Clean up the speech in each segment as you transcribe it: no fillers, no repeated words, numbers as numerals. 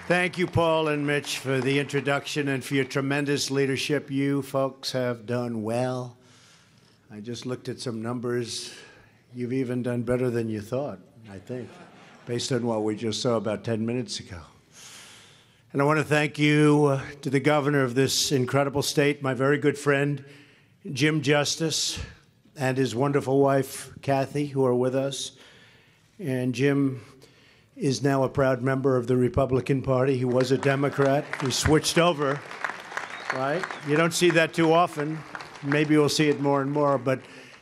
Thank you, Paul and Mitch, for the introduction and for your tremendous leadership. You folks have done well. I just looked at some numbers. You've even done better than you thought, I think, based on what we just saw about 10 minutes ago. And I want to thank you to the governor of this incredible state, my very good friend, Jim Justice, and his wonderful wife, Kathy, who are with us. And Jim is now a proud member of the Republican Party. He was a Democrat. He switched over, right? You don't see that too often. Maybe we'll see it more and more, but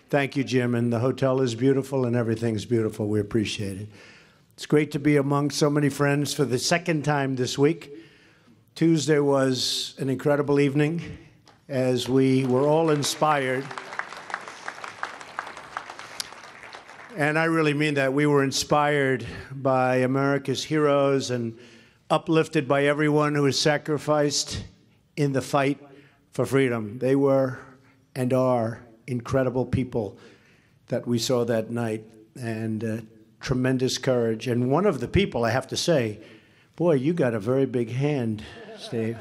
thank you, Jim. And the hotel is beautiful and everything's beautiful. We appreciate it. It's great to be among so many friends for the second time this week. Tuesday was an incredible evening as we were all inspired. And I really mean that. We were inspired by America's heroes and uplifted by everyone who has sacrificed in the fight for freedom. They were and are incredible people that we saw that night, and tremendous courage. And one of the people, I have to say, boy, you got a very big hand, Steve.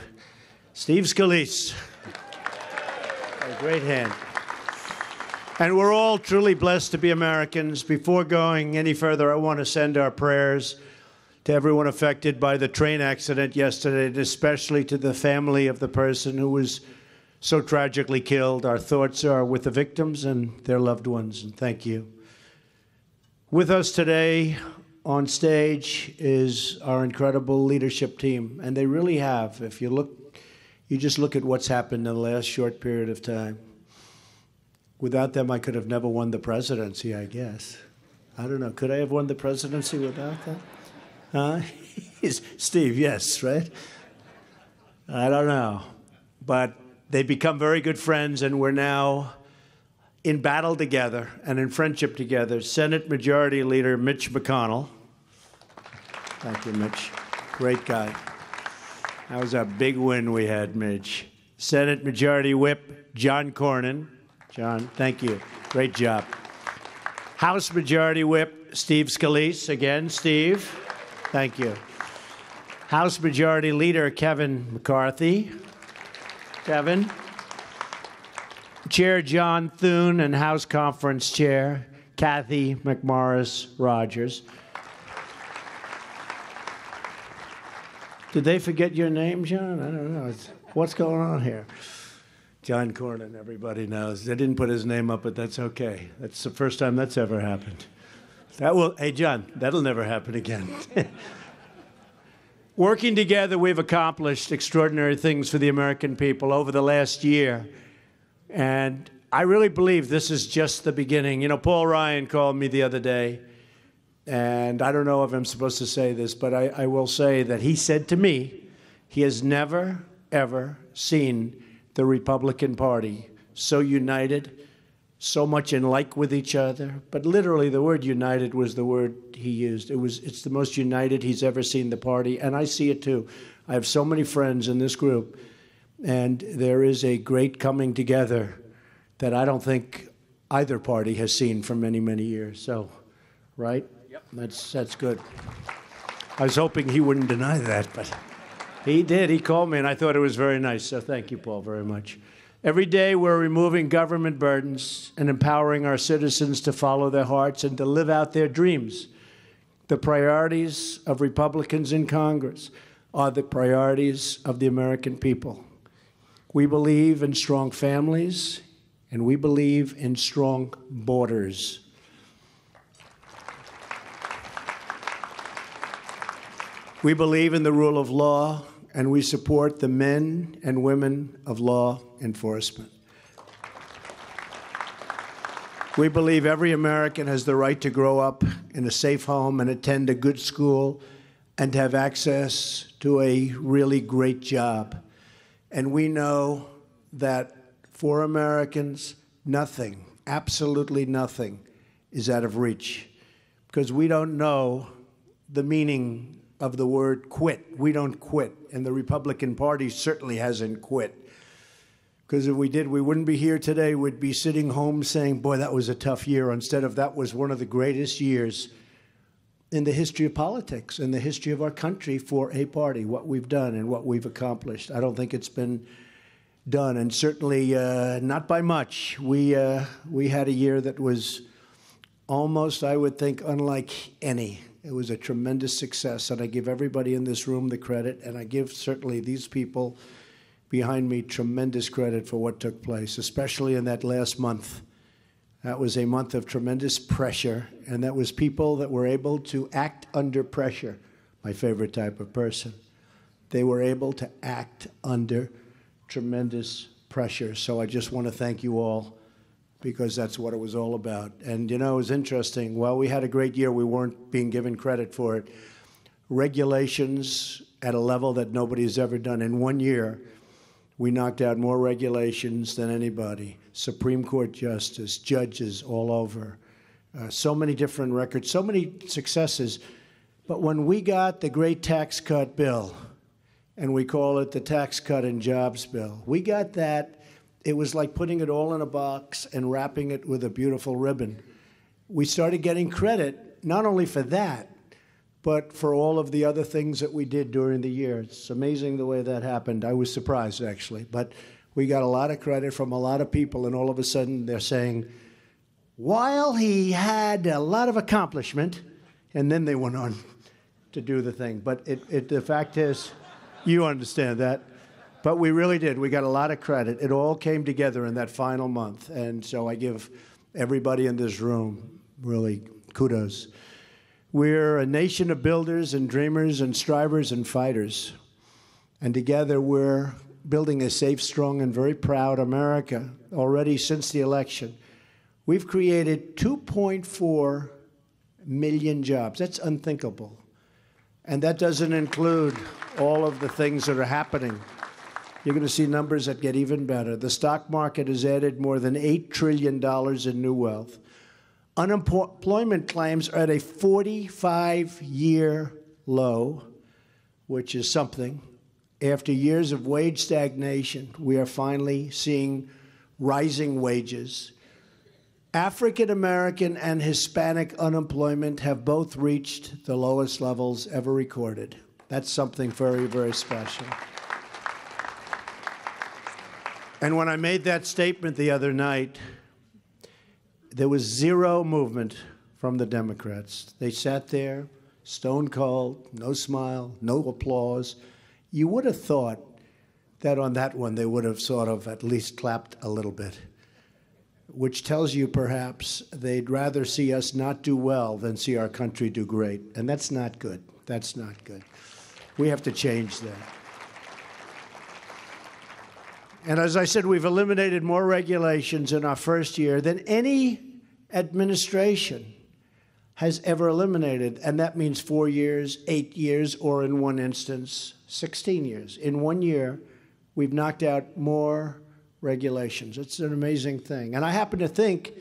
Steve Scalise. A great hand. And we're all truly blessed to be Americans. Before going any further, I want to send our prayers to everyone affected by the train accident yesterday, and especially to the family of the person who was so tragically killed. Our thoughts are with the victims and their loved ones, and thank you. With us today on stage is our incredible leadership team, and they really have. If you look, you just look at what's happened in the last short period of time. Without them, I could have never won the presidency, I guess. I don't know. Could I have won the presidency without that? Steve, yes, right? I don't know. But they've become very good friends, and we're now in battle together and in friendship together. Senate Majority Leader Mitch McConnell. Thank you, Mitch. Great guy. That was a big win we had, Mitch. Senate Majority Whip John Cornyn. John, thank you. Great job. House Majority Whip Steve Scalise. Again, Steve, thank you. House Majority Leader Kevin McCarthy. Kevin. Chair John Thune and House Conference Chair Kathy McMorris Rogers. Did they forget your name, John? I don't know. What's going on here? John Cornyn, everybody knows. They didn't put his name up, but that's okay. That's the first time that's ever happened. Hey, John, that'll never happen again. Working together, we've accomplished extraordinary things for the American people over the last year. And I really believe this is just the beginning. You know, Paul Ryan called me the other day, and I don't know if I'm supposed to say this, but I will say that he said to me, he has never, ever seen the Republican Party so united, so much in like with each other. But literally, the word united was the word he used. It's the most united he's ever seen the party, and I see it too. I have so many friends in this group, and there is a great coming together that I don't think either party has seen for many, many years. So, right? Yep. That's good. I was hoping he wouldn't deny that, but he did. He called me, and I thought it was very nice. So thank you, Paul, very much. Every day, we're removing government burdens and empowering our citizens to follow their hearts and to live out their dreams. The priorities of Republicans in Congress are the priorities of the American people. We believe in strong families, and we believe in strong borders. We believe in the rule of law, and we support the men and women of law enforcement. We believe every American has the right to grow up in a safe home and attend a good school and to have access to a really great job. And we know that for Americans, nothing, absolutely nothing, is out of reach, because we don't know the meaning of the word quit. We don't quit, and the Republican Party certainly hasn't quit. Because if we did, we wouldn't be here today. We'd be sitting home saying, boy, that was a tough year, instead of that was one of the greatest years in the history of politics, in the history of our country for a party, what we've done and what we've accomplished. I don't think it's been done, and certainly not by much. We had a year that was almost, I would think, unlike any. It was a tremendous success, and I give everybody in this room the credit, and I give certainly these people behind me tremendous credit for what took place, especially in that last month. That was a month of tremendous pressure, and that was people that were able to act under pressure, my favorite type of person. They were able to act under tremendous pressure. So I just want to thank you all, because that's what it was all about. And, you know, it was interesting. While we had a great year, we weren't being given credit for it. Regulations at a level that nobody's ever done. In 1 year, we knocked out more regulations than anybody. Supreme Court justice, judges all over. So many different records, so many successes. But when we got the great tax cut bill, and we call it the Tax Cut and Jobs Bill, we got that. It was like putting it all in a box and wrapping it with a beautiful ribbon. We started getting credit, not only for that, but for all of the other things that we did during the year. It's amazing the way that happened. I was surprised, actually. But we got a lot of credit from a lot of people, and all of a sudden they're saying, while he had a lot of accomplishment, and then they went on to do the thing. But the fact is, you understand that. But we really did. We got a lot of credit. It all came together in that final month. And so I give everybody in this room really kudos. We're a nation of builders and dreamers and strivers and fighters. And together we're building a safe, strong, and very proud America. Already since the election, we've created 2.4 million jobs. That's unthinkable. And that doesn't include all of the things that are happening. You're going to see numbers that get even better. The stock market has added more than $8 trillion in new wealth. Unemployment claims are at a 45-year low, which is something. After years of wage stagnation, we are finally seeing rising wages. African American and Hispanic unemployment have both reached the lowest levels ever recorded. That's something very, very special. And when I made that statement the other night, there was zero movement from the Democrats. They sat there, stone cold, no smile, no applause. You would have thought that on that one they would have sort of at least clapped a little bit, which tells you perhaps they'd rather see us not do well than see our country do great. And that's not good. That's not good. We have to change that. And as I said, we've eliminated more regulations in our first year than any administration has ever eliminated. And that means 4 years, 8 years, or in one instance, 16 years. In 1 year, we've knocked out more regulations. It's an amazing thing. And I happen to think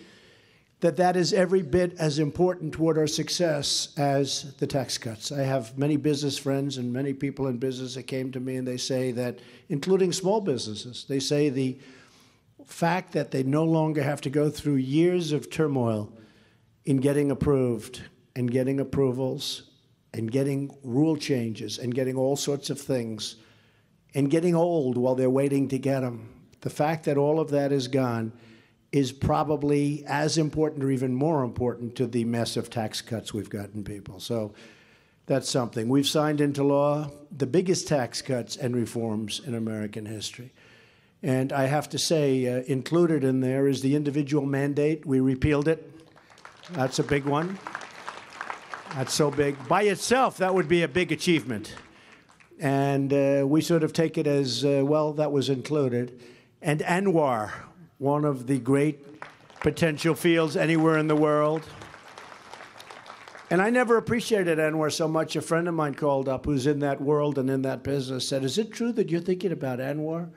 that that is every bit as important toward our success as the tax cuts. I have many business friends and many people in business that came to me and they say that, including small businesses, they say the fact that they no longer have to go through years of turmoil in getting approved and getting approvals and getting rule changes and getting all sorts of things and getting old while they're waiting to get them. The fact that all of that is gone is probably as important or even more important to the massive tax cuts we've gotten people. So that's something. We've signed into law the biggest tax cuts and reforms in American history. And I have to say, included in there is the individual mandate. We repealed it. That's a big one. That's so big. By itself, that would be a big achievement. And we sort of take it as, well, that was included. And ANWR, one of the great potential fields anywhere in the world. And I never appreciated ANWR so much. A friend of mine called up who's in that world and in that business, said, is it true that you're thinking about ANWR? I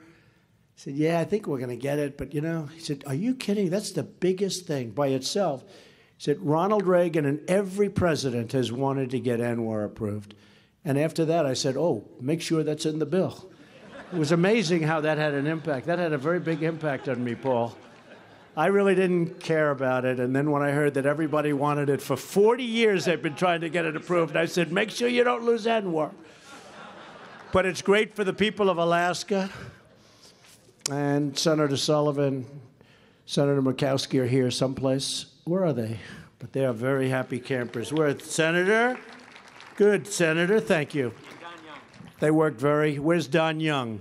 said, yeah, I think we're going to get it. But, you know, he said, are you kidding? That's the biggest thing by itself. He said, Ronald Reagan and every president has wanted to get ANWR approved. And after that, I said, oh, make sure that's in the bill. It was amazing how that had an impact. That had a very big impact on me, Paul. I really didn't care about it. And then when I heard that everybody wanted it for 40 years, they've been trying to get it approved, I said, make sure you don't lose that war. But it's great for the people of Alaska. And Senator Sullivan, Senator Murkowski are here someplace. Where are they? But they are very happy campers. Where's Senator? Good, Senator. Thank you. They worked very. Where's Don Young?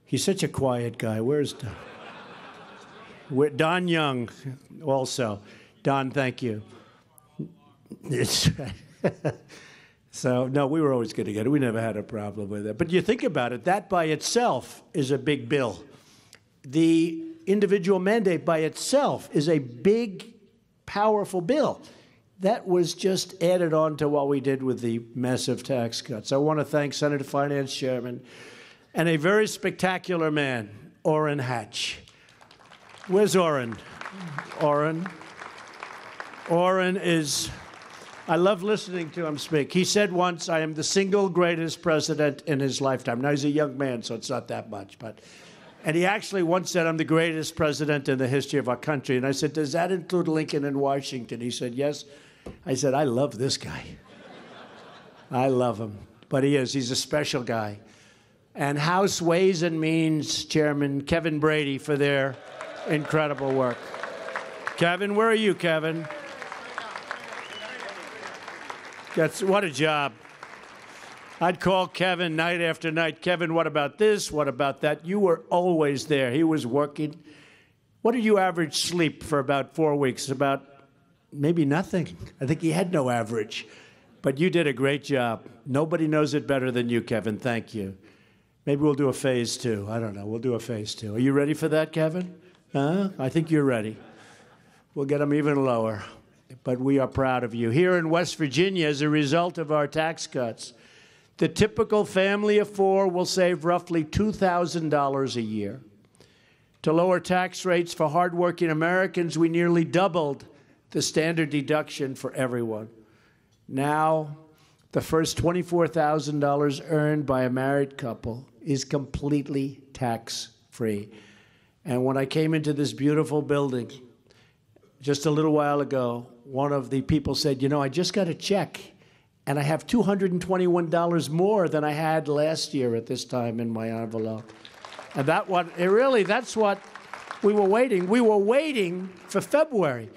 He's such a quiet guy. Where's Don? Don Young also. Don, thank you. So, no, we were always good together. We never had a problem with it. But you think about it, that by itself is a big bill. The individual mandate by itself is a big, powerful bill. That was just added on to what we did with the massive tax cuts. I want to thank Senate Finance Chairman and a very spectacular man, Orrin Hatch. Where's Orrin? Orrin is, I love listening to him speak. He said once, I am the single greatest president in his lifetime. Now, he's a young man, so it's not that much. And he actually once said, I'm the greatest president in the history of our country. And I said, does that include Lincoln and Washington? He said, yes. I said, I love this guy. I love him. But he is. He's a special guy. And House Ways and Means Chairman Kevin Brady for their incredible work. Kevin, where are you, Kevin? What a job. I'd call Kevin night after night. Kevin, what about this? What about that? You were always there. He was working. What did you average sleep for about 4 weeks? About maybe nothing. I think he had no average. But you did a great job. Nobody knows it better than you, Kevin. Thank you. Maybe we'll do a phase 2. I don't know. We'll do a phase 2. Are you ready for that, Kevin? I think you're ready. We'll get them even lower. But we are proud of you. Here in West Virginia, as a result of our tax cuts, the typical family of 4 will save roughly $2,000 a year. To lower tax rates for hardworking Americans, we nearly doubled the standard deduction for everyone. Now, the first $24,000 earned by a married couple is completely tax-free. And when I came into this beautiful building just a little while ago, one of the people said, you know, I just got a check, and I have $221 more than I had last year at this time in my envelope. And that's what we were waiting. We were waiting for February.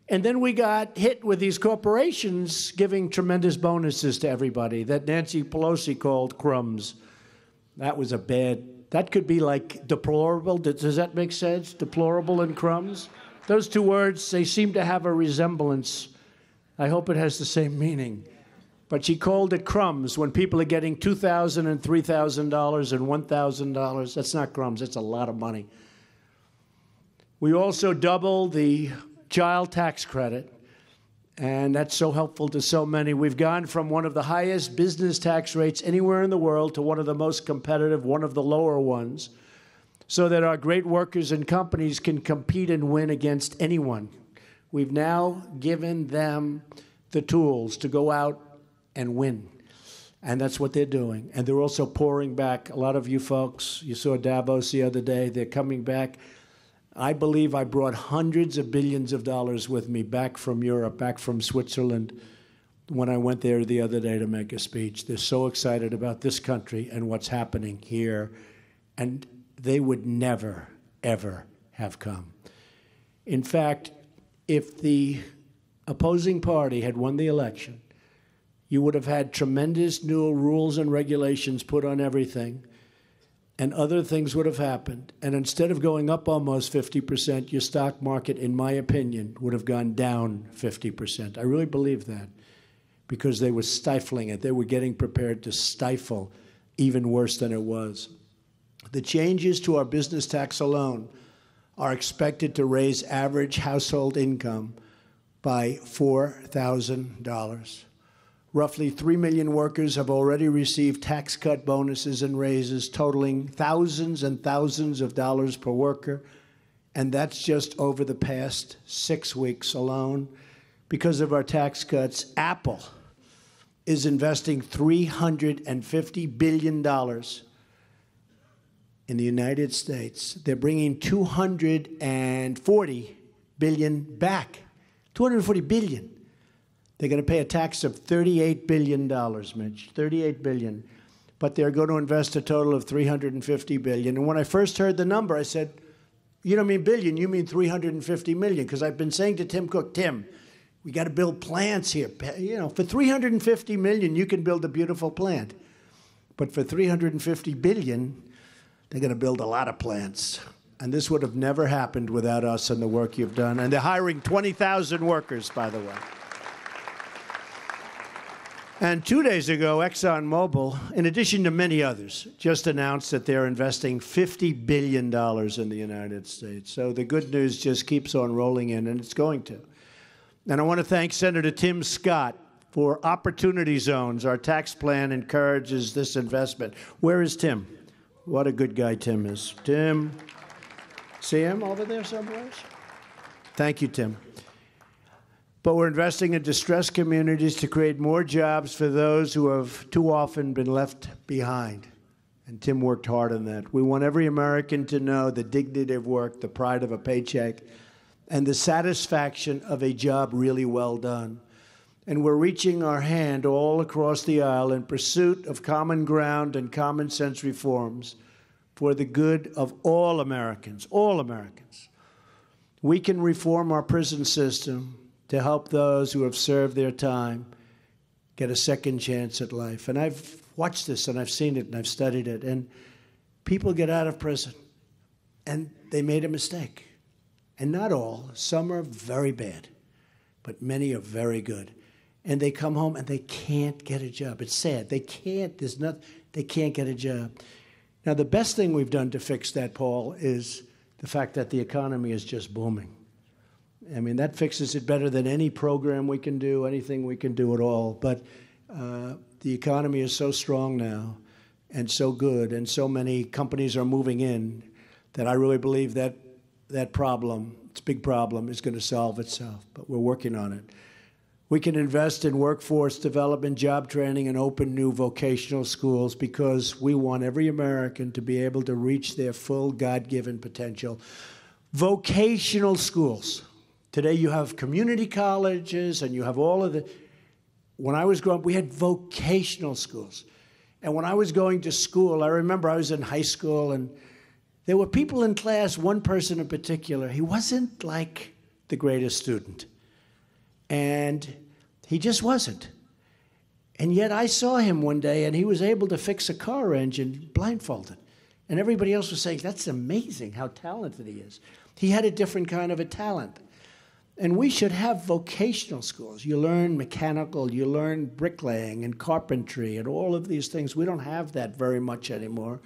And then we got hit with these corporations giving tremendous bonuses to everybody that Nancy Pelosi called crumbs. That was that could be like deplorable. Does that make sense? Deplorable and crumbs? Those two words, they seem to have a resemblance. I hope it has the same meaning. But she called it crumbs when people are getting $2,000 and $3,000 and $1,000. That's not crumbs. That's a lot of money. We also doubled the child tax credit, and that's so helpful to so many. We've gone from one of the highest business tax rates anywhere in the world to one of the most competitive, one of the lower ones, so that our great workers and companies can compete and win against anyone. We've now given them the tools to go out and win. And that's what they're doing. And they're also pouring back. A lot of you folks, you saw Davos the other day, they're coming back. I believe I brought hundreds of billions of dollars with me back from Europe, back from Switzerland, when I went there the other day to make a speech. They're so excited about this country and what's happening here. And they would never, ever have come. In fact, if the opposing party had won the election, you would have had tremendous new rules and regulations put on everything, and other things would have happened. And instead of going up almost 50%, your stock market, in my opinion, would have gone down 50%. I really believe that, because they were stifling it. They were getting prepared to stifle even worse than it was. The changes to our business tax alone are expected to raise average household income by $4,000. Roughly 3 million workers have already received tax cut bonuses and raises totaling thousands and thousands of dollars per worker. And that's just over the past 6 weeks alone. Because of our tax cuts, Apple is investing $350 billion in the United States, they're bringing $240 billion back. $240 billion. They're going to pay a tax of $38 billion, Mitch, $38 billion. But they're going to invest a total of $350 billion. And when I first heard the number, I said, you don't mean billion, you mean $350 million. Because I've been saying to Tim Cook, Tim, we got to build plants here. You know, for $350 million, you can build a beautiful plant. But for $350 billion, they're going to build a lot of plants. And this would have never happened without us and the work you've done. And they're hiring 20,000 workers, by the way. And 2 days ago, ExxonMobil, in addition to many others, just announced that they're investing $50 billion in the United States. So the good news just keeps on rolling in, and it's going to. And I want to thank Senator Tim Scott for Opportunity Zones. Our tax plan encourages this investment. Where is Tim? What a good guy Tim is. Tim, see him over there somewhere? Thank you, Tim. But we're investing in distressed communities to create more jobs for those who have too often been left behind. And Tim worked hard on that. We want every American to know the dignity of work, the pride of a paycheck, and the satisfaction of a job really well done. And we're reaching our hand all across the aisle in pursuit of common ground and common sense reforms for the good of all Americans, all Americans. We can reform our prison system to help those who have served their time get a second chance at life. And I've watched this, and I've seen it, and I've studied it. And people get out of prison, and they made a mistake. And not all. Some are very bad, but many are very good. And they come home, and they can't get a job. It's sad. They can't. They can't get a job. Now, the best thing we've done to fix that, Paul, is the fact that the economy is just booming. I mean, that fixes it better than any program we can do, anything we can do at all. But the economy is so strong now and so good, and so many companies are moving in, that I really believe that that problem, it's a big problem, is going to solve itself. But we're working on it. We can invest in workforce development, job training, and open new vocational schools because we want every American to be able to reach their full God-given potential. Vocational schools. Today you have community colleges and you have all of the... When I was growing up, we had vocational schools. And when I was going to school, I remember I was in high school and there were people in class, one person in particular, he wasn't like the greatest student. And he just wasn't. And yet I saw him one day and he was able to fix a car engine blindfolded. And everybody else was saying, that's amazing how talented he is. He had a different kind of a talent. And we should have vocational schools. You learn mechanical, you learn bricklaying and carpentry and all of these things. We don't have that very much anymore.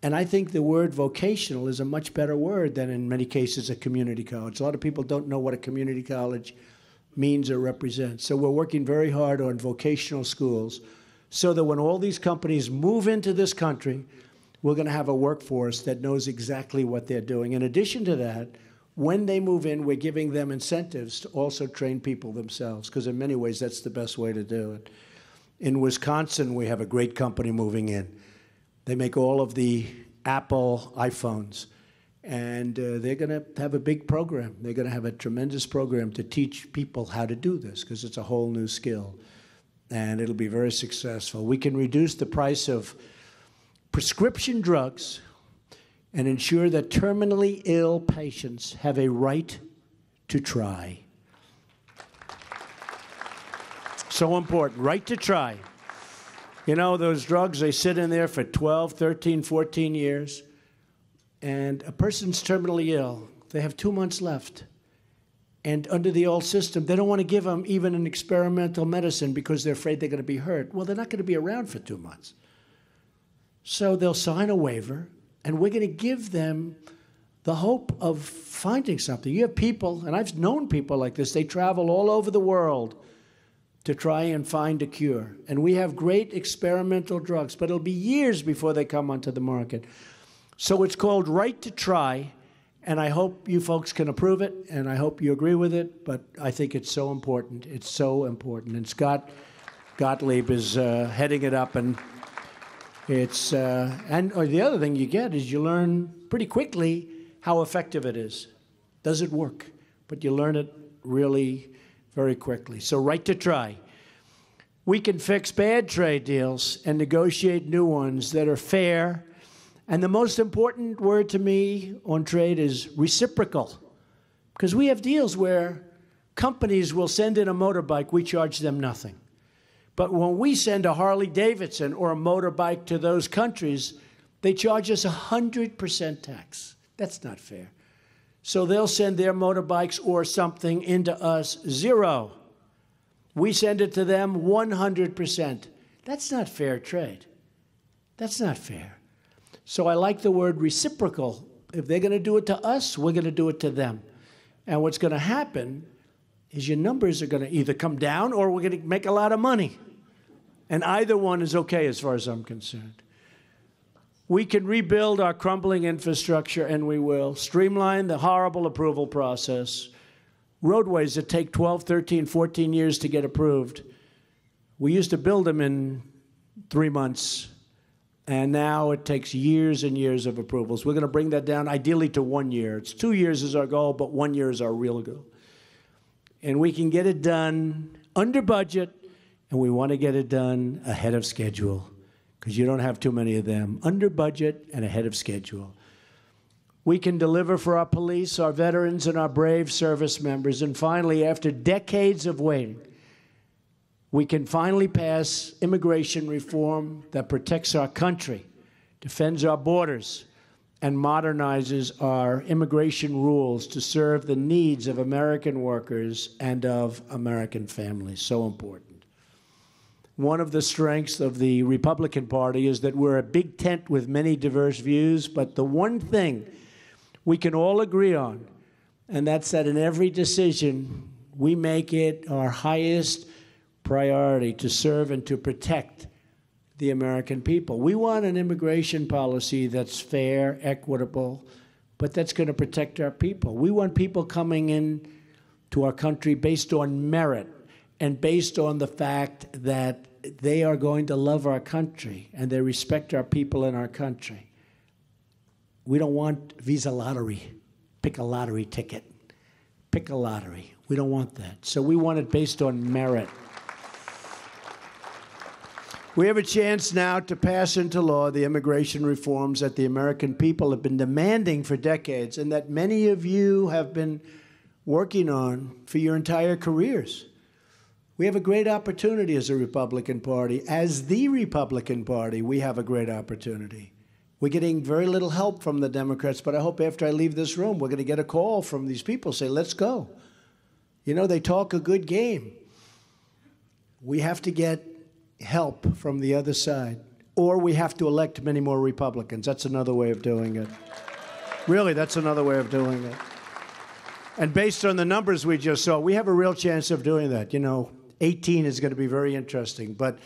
And I think the word vocational is a much better word than, in many cases, a community college. A lot of people don't know what a community college means or represents. So we're working very hard on vocational schools so that when all these companies move into this country, we're going to have a workforce that knows exactly what they're doing. In addition to that, when they move in, we're giving them incentives to also train people themselves, because in many ways, that's the best way to do it. In Wisconsin, we have a great company moving in. They make all of the Apple iPhones, and they're going to have a big program. They're going to have a tremendous program to teach people how to do this, because it's a whole new skill, and it'll be very successful. We can reduce the price of prescription drugs and ensure that terminally ill patients have a right to try. So important, right to try. You know, those drugs, they sit in there for 12, 13, 14 years, and a person's terminally ill. They have 2 months left. And under the old system, they don't want to give them even an experimental medicine because they're afraid they're going to be hurt. Well, they're not going to be around for 2 months. So they'll sign a waiver, and we're going to give them the hope of finding something. You have people, and I've known people like this, they travel all over the world to try and find a cure. And we have great experimental drugs, but it'll be years before they come onto the market. So it's called Right to Try, and I hope you folks can approve it, and I hope you agree with it, but I think it's so important. It's so important. And Scott Gottlieb is heading it up, and It's, or the other thing you get is you learn pretty quickly how effective it is. Does it work? But you learn it really very quickly. So right to try. We can fix bad trade deals and negotiate new ones that are fair. And the most important word to me on trade is reciprocal. Because we have deals where companies will send in a motorbike, we charge them nothing. But when we send a Harley Davidson or a motorbike to those countries, they charge us 100% tax. That's not fair. So they'll send their motorbikes or something into us 0. We send it to them 100%. That's not fair trade. That's not fair. So I like the word reciprocal. If they're going to do it to us, we're going to do it to them. And what's going to happen is your numbers are going to either come down or we're going to make a lot of money. And either one is okay as far as I'm concerned. We can rebuild our crumbling infrastructure, and we will. Streamline the horrible approval process. Roadways that take 12, 13, 14 years to get approved. We used to build them in 3 months, and now it takes years and years of approvals. We're going to bring that down ideally to 1 year. It's 2 years is our goal, but 1 year is our real goal. And we can get it done under budget, and we want to get it done ahead of schedule, because you don't have too many of them. Under budget and ahead of schedule. We can deliver for our police, our veterans, and our brave service members. And finally, after decades of waiting, we can finally pass immigration reform that protects our country, defends our borders, and modernizes our immigration rules to serve the needs of American workers and of American families. So important. One of the strengths of the Republican Party is that we're a big tent with many diverse views, but the one thing we can all agree on, and that's that in every decision, we make it our highest priority to serve and to protect the American people. We want an immigration policy that's fair, equitable, but that's going to protect our people. We want people coming in to our country based on merit and based on the fact that they are going to love our country and they respect our people in our country. We don't want visa lottery. Pick a lottery ticket. Pick a lottery. We don't want that. So we want it based on merit. We have a chance now to pass into law the immigration reforms that the American people have been demanding for decades and that many of you have been working on for your entire careers. We have a great opportunity as a Republican Party. As the Republican Party, we have a great opportunity. We're getting very little help from the Democrats, but I hope after I leave this room, we're going to get a call from these people, say, let's go. You know, they talk a good game. We have to get help from the other side, or we have to elect many more Republicans. That's another way of doing it. Really, that's another way of doing it. And based on the numbers we just saw, we have a real chance of doing that. You know, 18 is going to be very interesting, but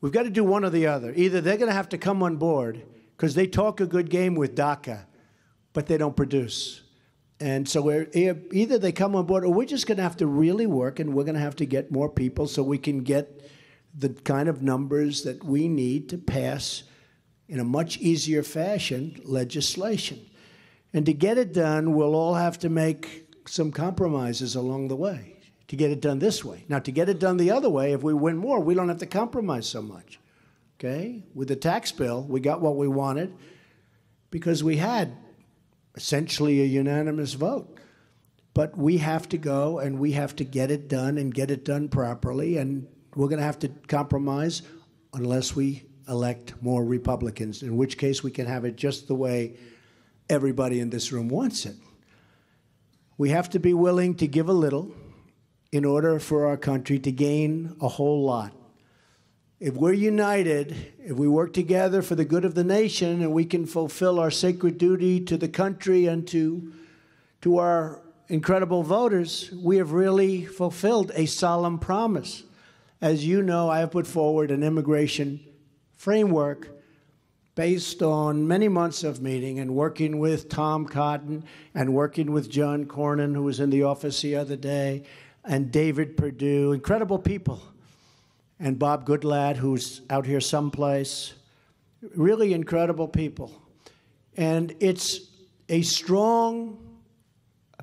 we've got to do one or the other. Either they're going to have to come on board, because they talk a good game with DACA, but they don't produce. And so either they come on board, or we're just going to have to really work, and we're going to have to get more people so we can get the kind of numbers that we need to pass in a much easier fashion legislation. And to get it done, we'll all have to make some compromises along the way to get it done this way. Now, to get it done the other way, if we win more, we don't have to compromise so much. Okay? With the tax bill, we got what we wanted because we had essentially a unanimous vote. But we have to go and we have to get it done and get it done properly. And we're going to have to compromise unless we elect more Republicans, in which case we can have it just the way everybody in this room wants it. We have to be willing to give a little in order for our country to gain a whole lot. If we're united, if we work together for the good of the nation, and we can fulfill our sacred duty to the country and to our incredible voters, we have really fulfilled a solemn promise. As you know, I have put forward an immigration framework based on many months of meeting and working with Tom Cotton and working with John Cornyn, who was in the office the other day, and David Perdue, incredible people, and Bob Goodlatte, who's out here someplace. really incredible people. And it's a strong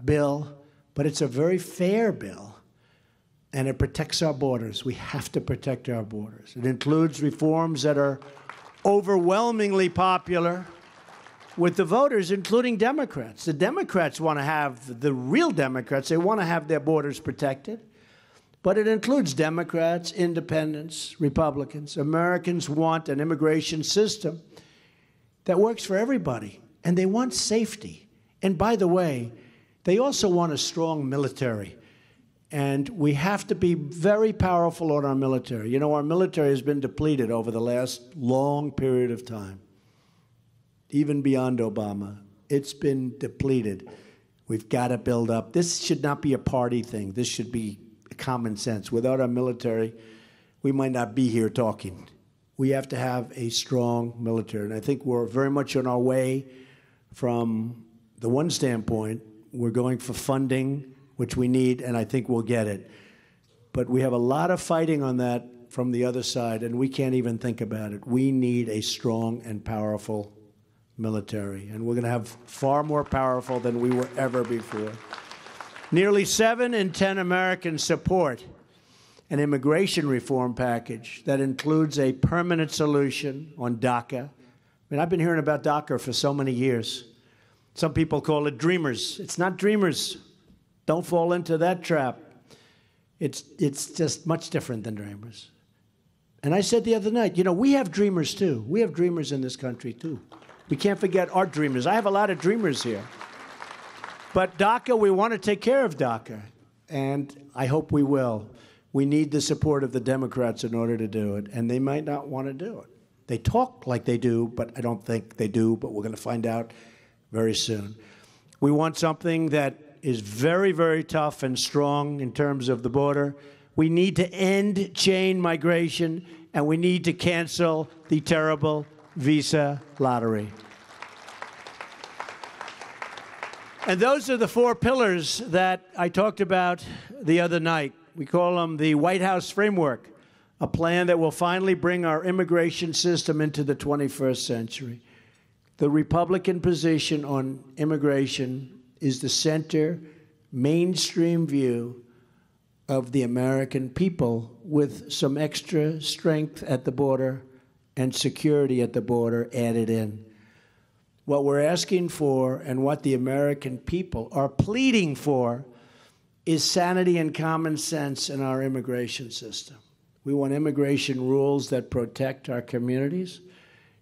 bill, but it's a very fair bill. And it protects our borders. We have to protect our borders. It includes reforms that are overwhelmingly popular with the voters, including Democrats. The Democrats want to have, the real Democrats, they want to have their borders protected. But it includes Democrats, independents, Republicans. Americans want an immigration system that works for everybody, and they want safety. And by the way, they also want a strong military. And we have to be very powerful on our military. You know, our military has been depleted over the last long period of time, even beyond Obama. It's been depleted. We've got to build up. This should not be a party thing. This should be common sense. Without our military, we might not be here talking. We have to have a strong military. And I think we're very much on our way from the one standpoint. We're going for funding, which we need, and I think we'll get it. But we have a lot of fighting on that from the other side, and we can't even think about it. We need a strong and powerful military, and we're going to have far more powerful than we were ever before. Nearly 7 in 10 Americans support an immigration reform package that includes a permanent solution on DACA. I mean, I've been hearing about DACA for so many years. Some people call it dreamers. It's not dreamers. Don't fall into that trap. It's just much different than dreamers. And I said the other night, you know, we have dreamers too. We have dreamers in this country too. We can't forget our dreamers. I have a lot of dreamers here. But DACA, we want to take care of DACA, and I hope we will. We need the support of the Democrats in order to do it, and they might not want to do it. They talk like they do, but I don't think they do, but we're going to find out very soon. We want something that is very, very tough and strong in terms of the border. We need to end chain migration, and we need to cancel the terrible visa lottery. And those are the 4 pillars that I talked about the other night. We call them the White House framework, a plan that will finally bring our immigration system into the 21st century. The Republican position on immigration is the center, mainstream view of the American people with some extra strength at the border and security at the border added in. What we're asking for and what the American people are pleading for is sanity and common sense in our immigration system. We want immigration rules that protect our communities,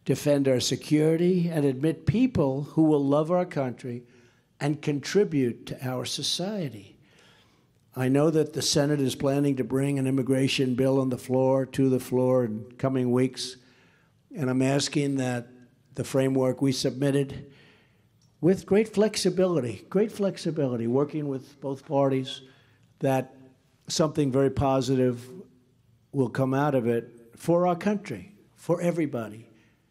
defend our security, and admit people who will love our country and contribute to our society. I know that the Senate is planning to bring an immigration bill to the floor in coming weeks, and I'm asking that the framework we submitted with great flexibility, working with both parties, that something very positive will come out of it for our country, for everybody,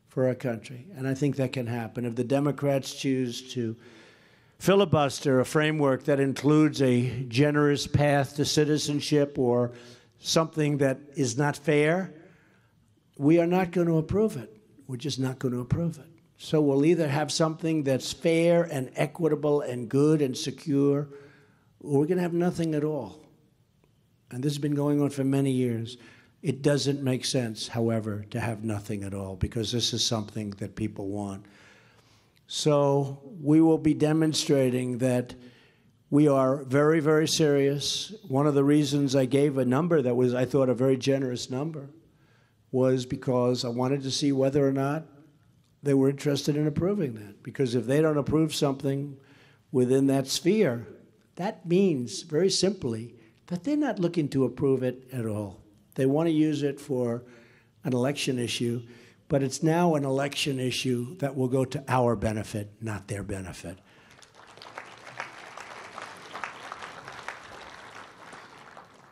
for our country. And I think that can happen. If the Democrats choose to filibuster a framework that includes a generous path to citizenship or something that is not fair, we are not going to approve it. We're just not going to approve it. So we'll either have something that's fair and equitable and good and secure, or we're going to have nothing at all. And this has been going on for many years. It doesn't make sense, however, to have nothing at all, because this is something that people want. So we will be demonstrating that we are very, very serious. One of the reasons I gave a number that was, I thought, a very generous number was because I wanted to see whether or not they were interested in approving that. Because if they don't approve something within that sphere, that means, very simply, that they're not looking to approve it at all. They want to use it for an election issue, but it's now an election issue that will go to our benefit, not their benefit.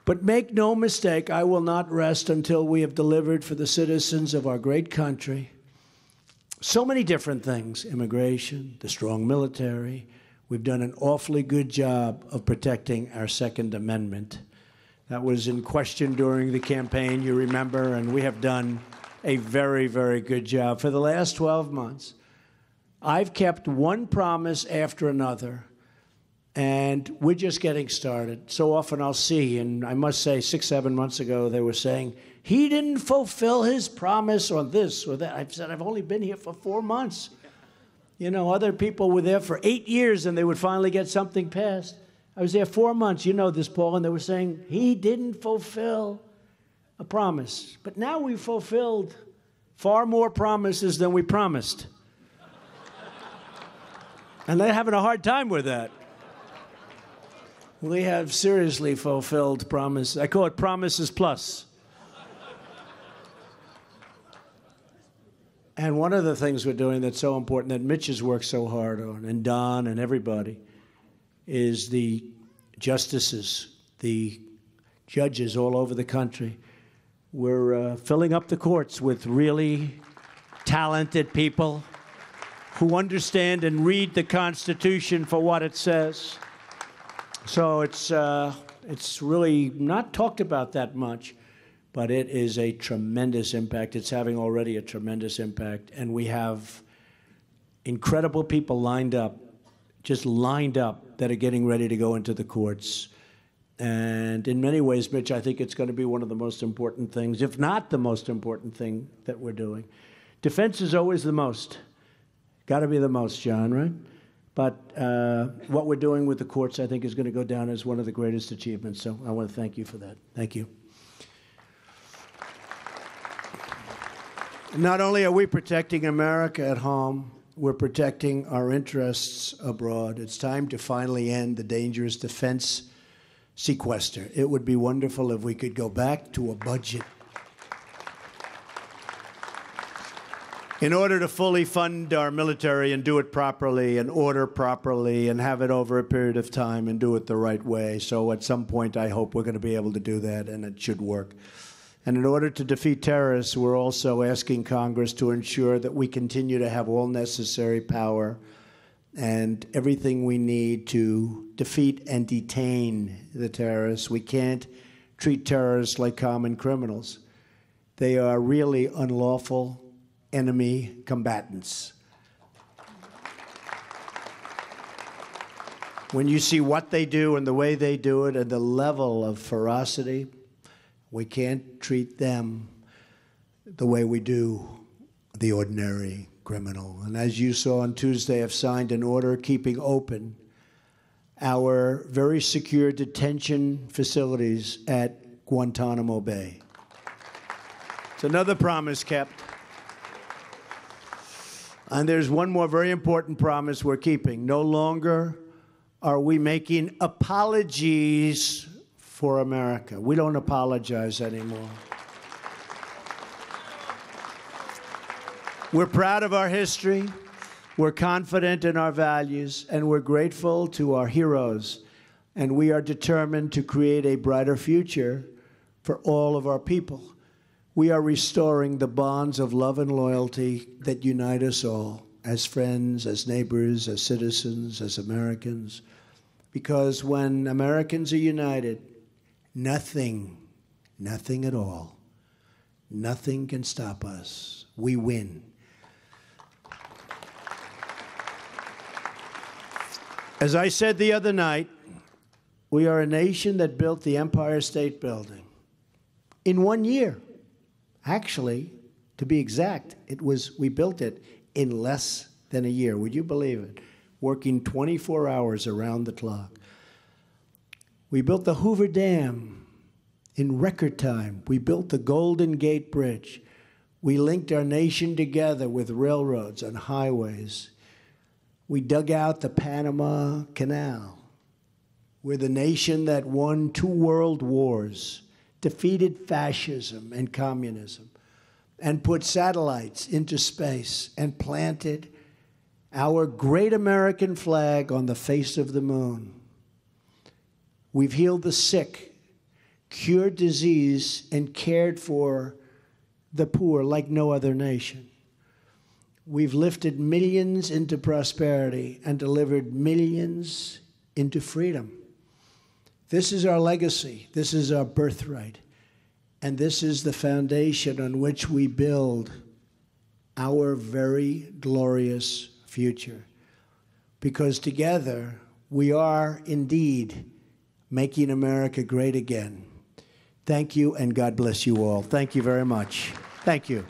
But make no mistake, I will not rest until we have delivered for the citizens of our great country so many different things: immigration, the strong military. We've done an awfully good job of protecting our Second Amendment. That was in question during the campaign, you remember, and we have done a very, very good job. For the last 12 months, I've kept one promise after another, and we're just getting started. So often I'll see, and I must say 6, 7 months ago, they were saying, he didn't fulfill his promise on this or that. I've said, I've only been here for 4 months. You know, other people were there for 8 years, and they would finally get something passed. I was there 4 months, you know this, Paul, and they were saying, he didn't fulfill a promise. But now we've fulfilled far more promises than we promised. And they're having a hard time with that. We have seriously fulfilled promises. I call it promises plus. And one of the things we're doing that's so important, that Mitch has worked so hard on, and Don and everybody, is the justices, the judges all over the country. We're filling up the courts with really talented people who understand and read the Constitution for what it says. So it's really not talked about that much, but it is a tremendous impact. It's having already a tremendous impact, and we have incredible people lined up, just lined up, that are getting ready to go into the courts. And in many ways, Mitch, I think it's going to be one of the most important things, if not the most important thing that we're doing. Defense is always the most. Got to be the most, John, right? But what we're doing with the courts, I think, is going to go down as one of the greatest achievements. So I want to thank you for that. Thank you. Not only are we protecting America at home, we're protecting our interests abroad. It's time to finally end the dangerous defense sequester. It would be wonderful if we could go back to a budget in order to fully fund our military and do it properly and order properly and have it over a period of time and do it the right way. So at some point, I hope we're going to be able to do that, and it should work. And in order to defeat terrorists, we're also asking Congress to ensure that we continue to have all necessary power and everything we need to defeat and detain the terrorists. We can't treat terrorists like common criminals. They are really unlawful enemy combatants. When you see what they do and the way they do it and the level of ferocity, we can't treat them the way we do the ordinary criminal. And as you saw on Tuesday, I've signed an order keeping open our very secure detention facilities at Guantanamo Bay. It's another promise kept. And there's one more very important promise we're keeping. No longer are we making apologies for America. We don't apologize anymore. We're proud of our history, we're confident in our values, and we're grateful to our heroes. And we are determined to create a brighter future for all of our people. We are restoring the bonds of love and loyalty that unite us all, as friends, as neighbors, as citizens, as Americans. Because when Americans are united, nothing at all, nothing can stop us. We win. As I said the other night, we are a nation that built the Empire State Building in 1 year. Actually, to be exact, we built it in less than a year. Would you believe it? Working 24 hours around the clock. We built the Hoover Dam in record time. We built the Golden Gate Bridge. We linked our nation together with railroads and highways. We dug out the Panama Canal. We're the nation that won 2 world wars, defeated fascism and communism, and put satellites into space and planted our great American flag on the face of the moon. We've healed the sick, cured disease, and cared for the poor like no other nation. We've lifted millions into prosperity and delivered millions into freedom. This is our legacy. This is our birthright. And this is the foundation on which we build our very glorious future. Because together, we are indeed making America great again. Thank you, and God bless you all. Thank you very much. Thank you.